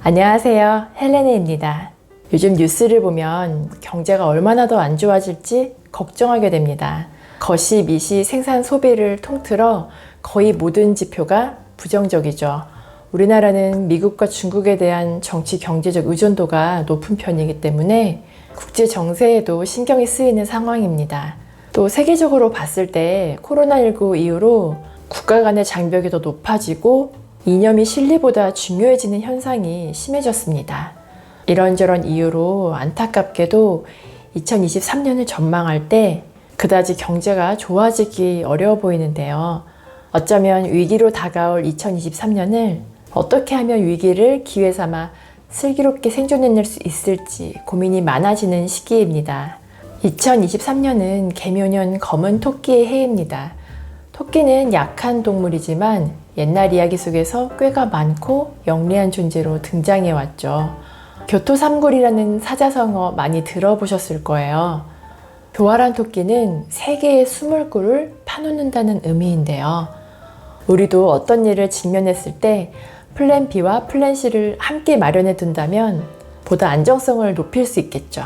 안녕하세요. 헬레네입니다. 요즘 뉴스를 보면 경제가 얼마나 더 안 좋아질지 걱정하게 됩니다. 거시, 미시, 생산, 소비를 통틀어 거의 모든 지표가 부정적이죠. 우리나라는 미국과 중국에 대한 정치 경제적 의존도가 높은 편이기 때문에 국제 정세에도 신경이 쓰이는 상황입니다. 또 세계적으로 봤을 때 코로나19 이후로 국가 간의 장벽이 더 높아지고 이념이 실리보다 중요해지는 현상이 심해졌습니다. 이런저런 이유로 안타깝게도 2023년을 전망할 때 그다지 경제가 좋아지기 어려워 보이는데요. 어쩌면 위기로 다가올 2023년을 어떻게 하면 위기를 기회 삼아 슬기롭게 생존해낼 수 있을지 고민이 많아지는 시기입니다. 2023년은 개묘년 검은 토끼의 해입니다. 토끼는 약한 동물이지만 옛날 이야기 속에서 꾀가 많고 영리한 존재로 등장해 왔죠. 교토삼굴이라는 사자성어 많이 들어보셨을 거예요. 교활한 토끼는 세계의 수물꿀을 파놓는다는 의미인데요. 우리도 어떤 일을 직면했을 때 플랜 B와 플랜 C를 함께 마련해 둔다면 보다 안정성을 높일 수 있겠죠.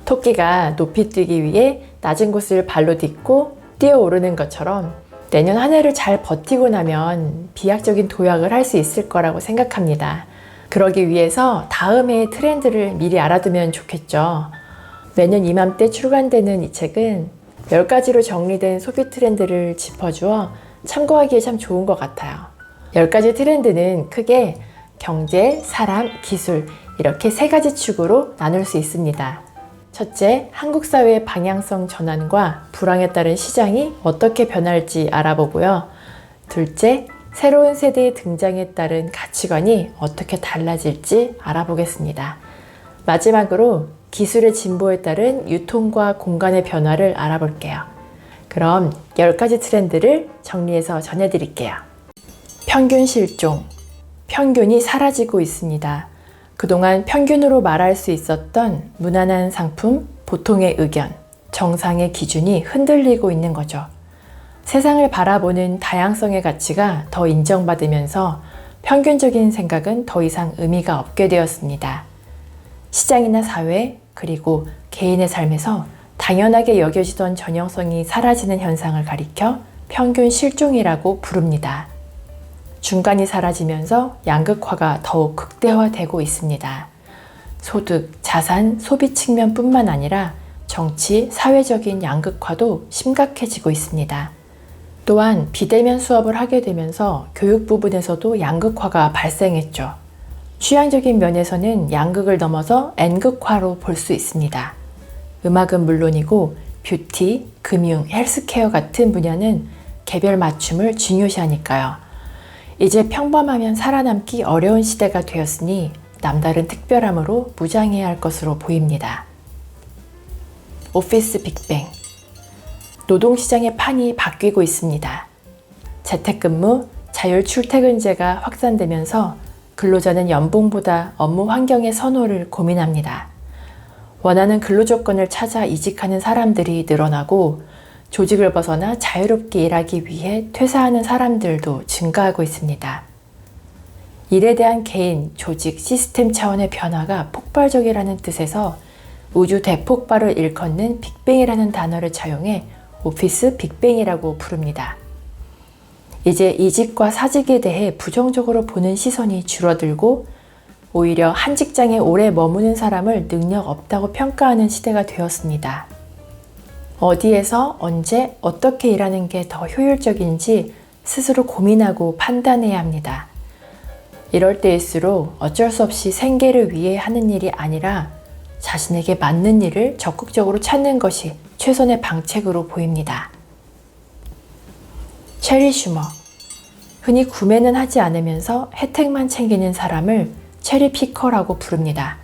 토끼가 높이 뛰기 위해 낮은 곳을 발로 딛고 뛰어오르는 것처럼 내년 한 해를 잘 버티고 나면 비약적인 도약을 할 수 있을 거라고 생각합니다. 그러기 위해서 다음 해의 트렌드를 미리 알아두면 좋겠죠. 매년 이맘때 출간되는 이 책은 10가지로 정리된 소비 트렌드를 짚어주어 참고하기에 참 좋은 것 같아요. 10가지 트렌드는 크게 경제, 사람, 기술 이렇게 3가지 축으로 나눌 수 있습니다. 첫째, 한국 사회의 방향성 전환과 불황에 따른 시장이 어떻게 변할지 알아보고요. 둘째, 새로운 세대의 등장에 따른 가치관이 어떻게 달라질지 알아보겠습니다. 마지막으로 기술의 진보에 따른 유통과 공간의 변화를 알아볼게요. 그럼 10가지 트렌드를 정리해서 전해드릴게요. 평균 실종. 평균이 사라지고 있습니다. 그동안 평균으로 말할 수 있었던 무난한 상품, 보통의 의견, 정상의 기준이 흔들리고 있는 거죠. 세상을 바라보는 다양성의 가치가 더 인정받으면서 평균적인 생각은 더 이상 의미가 없게 되었습니다. 시장이나 사회, 그리고 개인의 삶에서 당연하게 여겨지던 전형성이 사라지는 현상을 가리켜 평균 실종이라고 부릅니다. 중간이 사라지면서 양극화가 더욱 극대화되고 있습니다. 소득, 자산, 소비 측면뿐만 아니라 정치, 사회적인 양극화도 심각해지고 있습니다. 또한 비대면 수업을 하게 되면서 교육 부분에서도 양극화가 발생했죠. 취향적인 면에서는 양극을 넘어서 N극화로 볼 수 있습니다. 음악은 물론이고 뷰티, 금융, 헬스케어 같은 분야는 개별 맞춤을 중요시하니까요. 이제 평범하면 살아남기 어려운 시대가 되었으니 남다른 특별함으로 무장해야 할 것으로 보입니다. 오피스 빅뱅. 노동시장의 판이 바뀌고 있습니다. 재택근무, 자율 출퇴근제가 확산되면서 근로자는 연봉보다 업무 환경의 선호를 고민합니다. 원하는 근로조건을 찾아 이직하는 사람들이 늘어나고 조직을 벗어나 자유롭게 일하기 위해 퇴사하는 사람들도 증가하고 있습니다. 일에 대한 개인, 조직, 시스템 차원의 변화가 폭발적이라는 뜻에서 우주 대폭발을 일컫는 빅뱅이라는 단어를 차용해 오피스 빅뱅이라고 부릅니다. 이제 이직과 사직에 대해 부정적으로 보는 시선이 줄어들고 오히려 한 직장에 오래 머무는 사람을 능력 없다고 평가하는 시대가 되었습니다. 어디에서 언제 어떻게 일하는 게 더 효율적인지 스스로 고민하고 판단해야 합니다. 이럴 때일수록 어쩔 수 없이 생계를 위해 하는 일이 아니라 자신에게 맞는 일을 적극적으로 찾는 것이 최선의 방책으로 보입니다. 체리 슈머. 흔히 구매는 하지 않으면서 혜택만 챙기는 사람을 체리 피커라고 부릅니다.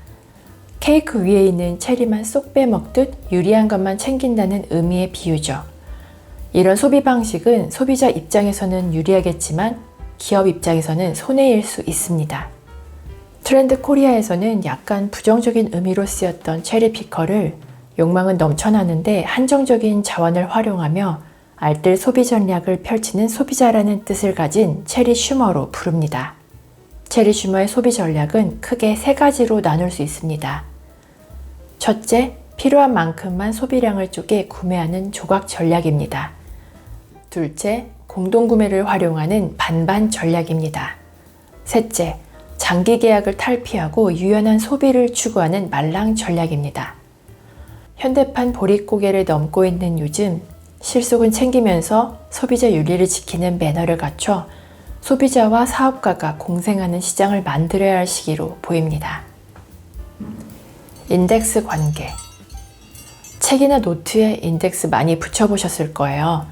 케이크 위에 있는 체리만 쏙 빼먹듯 유리한 것만 챙긴다는 의미의 비유죠. 이런 소비 방식은 소비자 입장에서는 유리하겠지만 기업 입장에서는 손해일 수 있습니다. 트렌드 코리아에서는 약간 부정적인 의미로 쓰였던 체리 피커를 욕망은 넘쳐나는데 한정적인 자원을 활용하며 알뜰 소비 전략을 펼치는 소비자라는 뜻을 가진 체리 슈머로 부릅니다. 체리 슈머의 소비 전략은 크게 세 가지로 나눌 수 있습니다. 첫째, 필요한 만큼만 소비량을 쪼개 구매하는 조각 전략입니다. 둘째, 공동구매를 활용하는 반반 전략입니다. 셋째, 장기 계약을 탈피하고 유연한 소비를 추구하는 말랑 전략입니다. 현대판 보릿고개를 넘고 있는 요즘, 실속은 챙기면서 소비자 윤리를 지키는 매너를 갖춰 소비자와 사업가가 공생하는 시장을 만들어야 할 시기로 보입니다. 인덱스 관계. 책이나 노트에 인덱스 많이 붙여보셨을 거예요.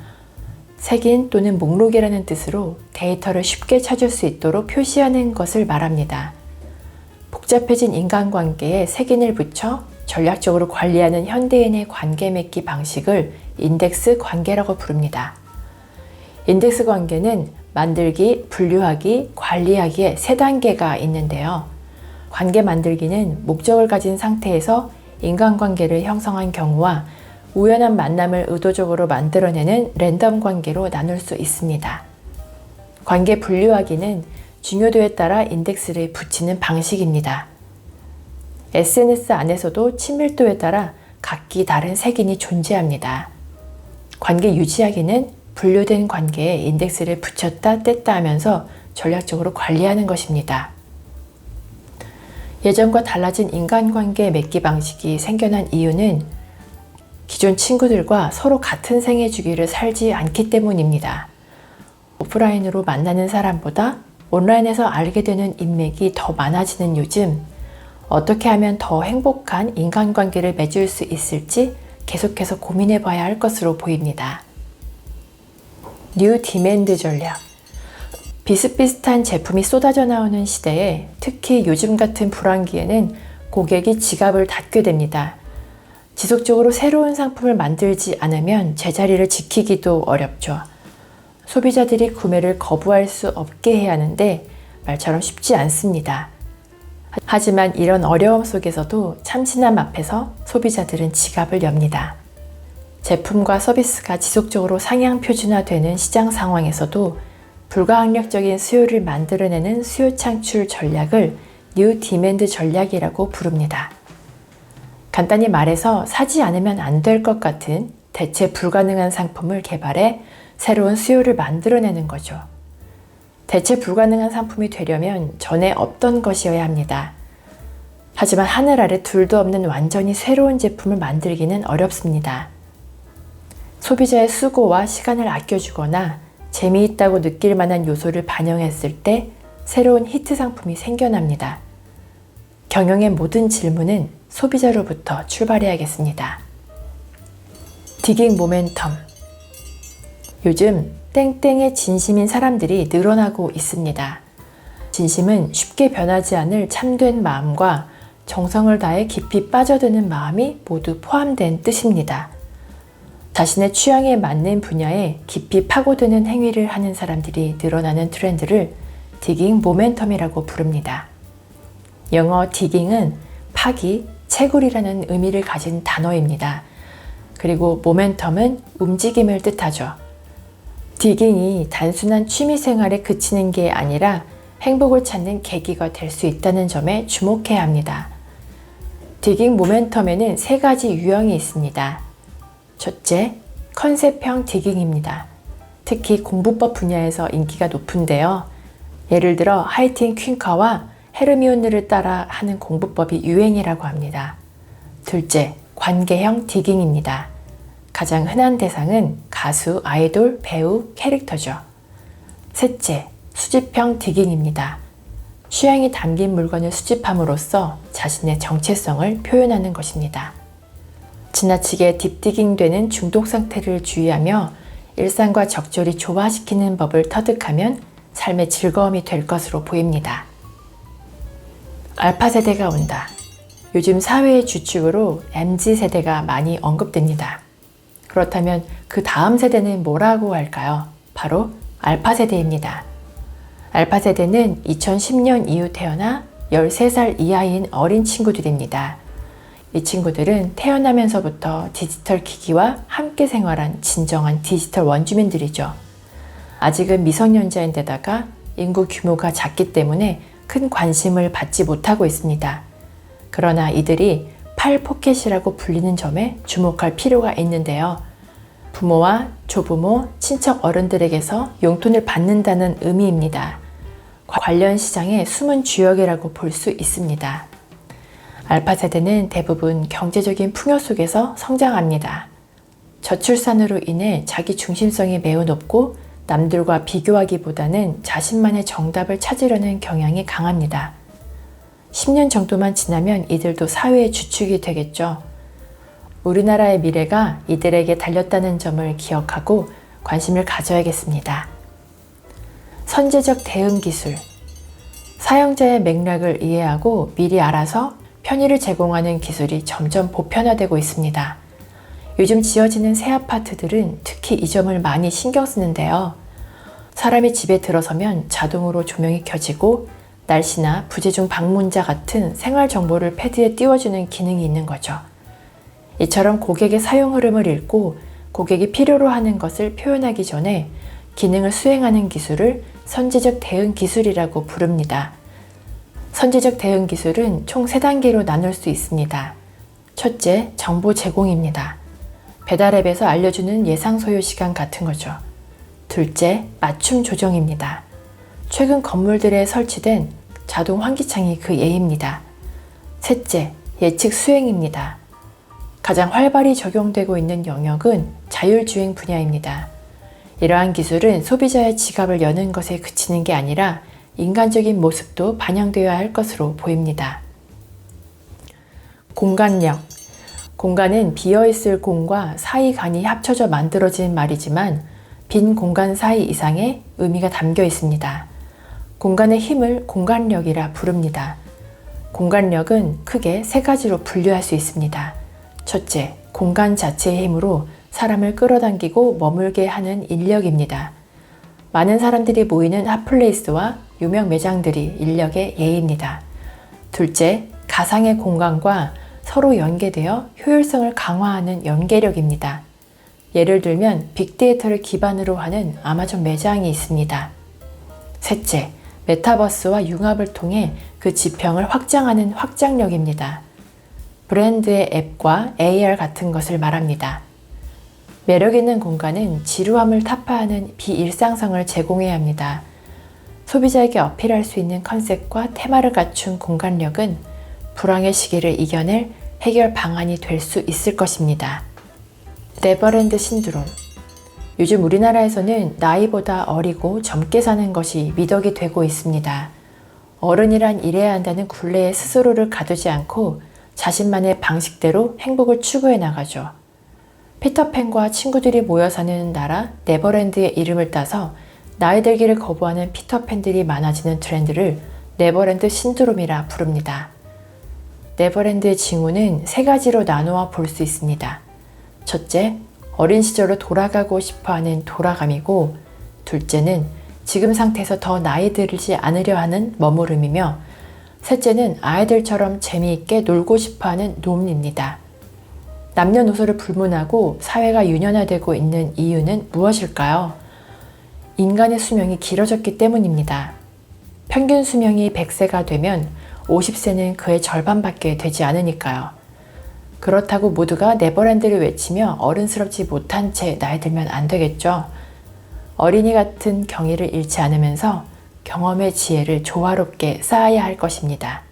색인 또는 목록이라는 뜻으로 데이터를 쉽게 찾을 수 있도록 표시하는 것을 말합니다. 복잡해진 인간관계에 색인을 붙여 전략적으로 관리하는 현대인의 관계 맺기 방식을 인덱스 관계라고 부릅니다. 인덱스 관계는 만들기, 분류하기, 관리하기에 세 단계가 있는데요. 관계 만들기는 목적을 가진 상태에서 인간관계를 형성한 경우와 우연한 만남을 의도적으로 만들어내는 랜덤 관계로 나눌 수 있습니다. 관계 분류하기는 중요도에 따라 인덱스를 붙이는 방식입니다. SNS 안에서도 친밀도에 따라 각기 다른 색인이 존재합니다. 관계 유지하기는 분류된 관계에 인덱스를 붙였다 뗐다 하면서 전략적으로 관리하는 것입니다. 예전과 달라진 인간관계 맺기 방식이 생겨난 이유는 기존 친구들과 서로 같은 생애 주기를 살지 않기 때문입니다. 오프라인으로 만나는 사람보다 온라인에서 알게 되는 인맥이 더 많아지는 요즘, 어떻게 하면 더 행복한 인간관계를 맺을 수 있을지 계속해서 고민해 봐야 할 것으로 보입니다. 뉴 디맨드 전략. 비슷비슷한 제품이 쏟아져 나오는 시대에 특히 요즘 같은 불황기에는 고객이 지갑을 닫게 됩니다. 지속적으로 새로운 상품을 만들지 않으면 제자리를 지키기도 어렵죠. 소비자들이 구매를 거부할 수 없게 해야 하는데 말처럼 쉽지 않습니다. 하지만 이런 어려움 속에서도 참신함 앞에서 소비자들은 지갑을 엽니다. 제품과 서비스가 지속적으로 상향 표준화되는 시장 상황에서도 불가항력적인 수요를 만들어내는 수요 창출 전략을 뉴 디맨드 전략이라고 부릅니다. 간단히 말해서 사지 않으면 안 될 것 같은 대체 불가능한 상품을 개발해 새로운 수요를 만들어내는 거죠. 대체 불가능한 상품이 되려면 전에 없던 것이어야 합니다. 하지만 하늘 아래 둘도 없는 완전히 새로운 제품을 만들기는 어렵습니다. 소비자의 수고와 시간을 아껴주거나 재미있다고 느낄 만한 요소를 반영했을 때 새로운 히트 상품이 생겨납니다. 경영의 모든 질문은 소비자로부터 출발해야겠습니다. 디깅 모멘텀. 요즘 땡땡의 진심인 사람들이 늘어나고 있습니다. 진심은 쉽게 변하지 않을 참된 마음과 정성을 다해 깊이 빠져드는 마음이 모두 포함된 뜻입니다. 자신의 취향에 맞는 분야에 깊이 파고드는 행위를 하는 사람들이 늘어나는 트렌드를 디깅 모멘텀이라고 부릅니다. 영어 디깅은 파기, 채굴이라는 의미를 가진 단어입니다. 그리고 모멘텀은 움직임을 뜻하죠. 디깅이 단순한 취미생활에 그치는 게 아니라 행복을 찾는 계기가 될 수 있다는 점에 주목해야 합니다. 디깅 모멘텀에는 세 가지 유형이 있습니다. 첫째, 컨셉형 디깅입니다. 특히 공부법 분야에서 인기가 높은데요. 예를 들어 하이틴 퀸카와 헤르미온느를 따라 하는 공부법이 유행이라고 합니다. 둘째, 관계형 디깅입니다. 가장 흔한 대상은 가수, 아이돌, 배우, 캐릭터죠. 셋째, 수집형 디깅입니다. 취향이 담긴 물건을 수집함으로써 자신의 정체성을 표현하는 것입니다. 지나치게 딥디깅되는 중독 상태를 주의하며 일상과 적절히 조화시키는 법을 터득하면 삶의 즐거움이 될 것으로 보입니다. 알파 세대가 온다. 요즘 사회의 주축으로 MZ세대가 많이 언급됩니다. 그렇다면 그 다음 세대는 뭐라고 할까요? 바로 알파 세대입니다. 알파 세대는 2010년 이후 태어나 13살 이하인 어린 친구들입니다. 이 친구들은 태어나면서부터 디지털 기기와 함께 생활한 진정한 디지털 원주민들이죠. 아직은 미성년자인데다가 인구 규모가 작기 때문에 큰 관심을 받지 못하고 있습니다. 그러나 이들이 팔포켓이라고 불리는 점에 주목할 필요가 있는데요. 부모와 조부모, 친척 어른들에게서 용돈을 받는다는 의미입니다. 관련 시장의 숨은 주역이라고 볼 수 있습니다. 알파 세대는 대부분 경제적인 풍요 속에서 성장합니다. 저출산으로 인해 자기 중심성이 매우 높고 남들과 비교하기보다는 자신만의 정답을 찾으려는 경향이 강합니다. 10년 정도만 지나면 이들도 사회의 주축이 되겠죠. 우리나라의 미래가 이들에게 달렸다는 점을 기억하고 관심을 가져야겠습니다. 선제적 대응 기술. 사용자의 맥락을 이해하고 미리 알아서 편의를 제공하는 기술이 점점 보편화되고 있습니다. 요즘 지어지는 새 아파트들은 특히 이 점을 많이 신경 쓰는데요. 사람이 집에 들어서면 자동으로 조명이 켜지고 날씨나 부재중 방문자 같은 생활 정보를 패드에 띄워주는 기능이 있는 거죠. 이처럼 고객의 사용 흐름을 읽고 고객이 필요로 하는 것을 표현하기 전에 기능을 수행하는 기술을 선제적 대응 기술이라고 부릅니다. 선제적 대응 기술은 총 3단계로 나눌 수 있습니다. 첫째, 정보 제공입니다. 배달앱에서 알려주는 예상 소요 시간 같은 거죠. 둘째, 맞춤 조정입니다. 최근 건물들에 설치된 자동 환기창이 그 예입니다. 셋째, 예측 수행입니다. 가장 활발히 적용되고 있는 영역은 자율주행 분야입니다. 이러한 기술은 소비자의 지갑을 여는 것에 그치는 게 아니라 인간적인 모습도 반영되어야 할 것으로 보입니다. 공간력. 공간은 비어있을 공과 사이 간이 합쳐져 만들어진 말이지만 빈 공간 사이 이상의 의미가 담겨 있습니다. 공간의 힘을 공간력이라 부릅니다. 공간력은 크게 3가지로 분류할 수 있습니다. 첫째, 공간 자체의 힘으로 사람을 끌어당기고 머물게 하는 인력입니다. 많은 사람들이 모이는 핫플레이스와 유명 매장들이 인력의 예입니다. 둘째, 가상의 공간과 서로 연계되어 효율성을 강화하는 연계력입니다. 예를 들면 빅데이터를 기반으로 하는 아마존 매장이 있습니다. 셋째, 메타버스와 융합을 통해 그 지평을 확장하는 확장력입니다. 브랜드의 앱과 AR 같은 것을 말합니다. 매력 있는 공간은 지루함을 타파하는 비일상성을 제공해야 합니다. 소비자에게 어필할 수 있는 컨셉과 테마를 갖춘 공간력은 불황의 시기를 이겨낼 해결 방안이 될 수 있을 것입니다. 네버랜드 신드롬. 요즘 우리나라에서는 나이보다 어리고 젊게 사는 것이 미덕이 되고 있습니다. 어른이란 이래야 한다는 굴레에 스스로를 가두지 않고 자신만의 방식대로 행복을 추구해 나가죠. 피터팬과 친구들이 모여 사는 나라 네버랜드의 이름을 따서 나이 들기를 거부하는 피터팬들이 많아지는 트렌드를 네버랜드 신드롬이라 부릅니다. 네버랜드의 징후는 3가지로 나누어 볼 수 있습니다. 첫째, 어린 시절로 돌아가고 싶어하는 돌아감이고, 둘째는 지금 상태에서 더 나이 들지 않으려 하는 머무름이며, 셋째는 아이들처럼 재미있게 놀고 싶어하는 놈입니다. 남녀노소를 불문하고 사회가 유연화되고 있는 이유는 무엇일까요? 인간의 수명이 길어졌기 때문입니다. 평균 수명이 100세가 되면 50세는 그의 절반밖에 되지 않으니까요. 그렇다고 모두가 네버랜드를 외치며 어른스럽지 못한 채 나이 들면 안 되겠죠. 어린이 같은 경의를 잃지 않으면서 경험의 지혜를 조화롭게 쌓아야 할 것입니다.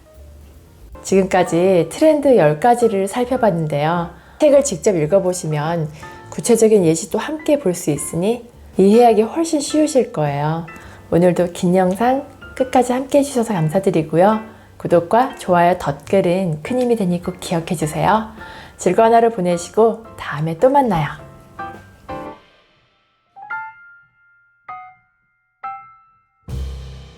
지금까지 트렌드 10가지를 살펴봤는데요. 책을 직접 읽어보시면 구체적인 예시도 함께 볼 수 있으니 이해하기 훨씬 쉬우실 거예요. 오늘도 긴 영상 끝까지 함께 해주셔서 감사드리고요. 구독과 좋아요, 댓글은 큰 힘이 되니 꼭 기억해주세요. 즐거운 하루 보내시고 다음에 또 만나요.